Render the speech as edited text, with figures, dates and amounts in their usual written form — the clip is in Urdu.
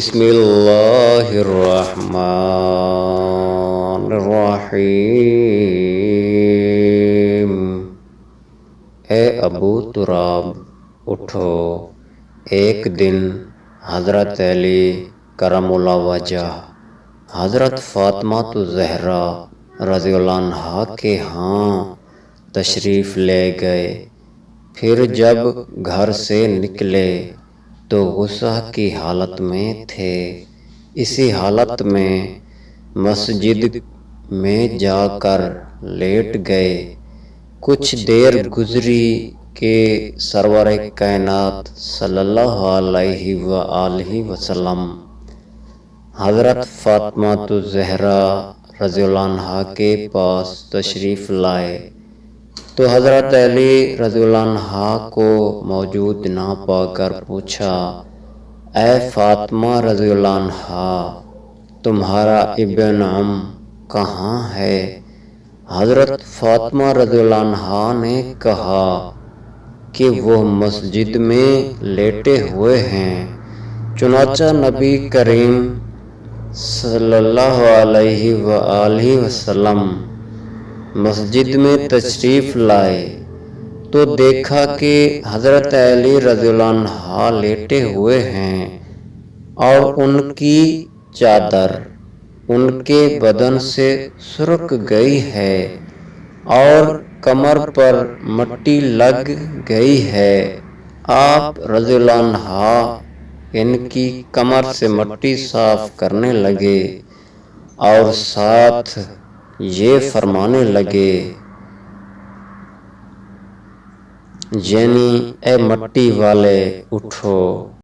بسم اللہ الرحمن الرحیم۔ اے ابو تراب اٹھو، ایک دن حضرت علی کرم اللہ وجہ حضرت فاطمہ الزہرا رضی اللہ عنہا کے ہاں تشریف لے گئے۔ پھر جب گھر سے نکلے تو غصہ کی حالت میں تھے۔ اسی حالت میں مسجد میں جا کر لیٹ گئے۔ کچھ دیر گزری کہ سرور کائنات صلی اللہ علیہ وآلہ وسلم حضرت فاطمہ الزہرا رضی اللہ عنہا کے پاس تشریف لائے تو حضرت علی رضی اللہ عنہا کو موجود نہ پا کر پوچھا، اے فاطمہ رضی اللہ عنہا، تمہارا ابن عم کہاں ہے؟ حضرت فاطمہ رضی اللہ عنہا نے کہا کہ وہ مسجد میں لیٹے ہوئے ہیں۔ چنانچہ نبی کریم صلی اللہ علیہ وآلہ وسلم مسجد میں تشریف لائے تو دیکھا کہ حضرت علی رضی اللہ عنہ لیٹے ہوئے ہیں اور ان کی چادر ان کے بدن سے سرک گئی ہے اور کمر پر مٹی لگ گئی ہے۔ آپ رضی اللہ عنہ ان کی کمر سے مٹی صاف کرنے لگے اور ساتھ یہ فرمانے لگے، یعنی اے مٹی والے اٹھو۔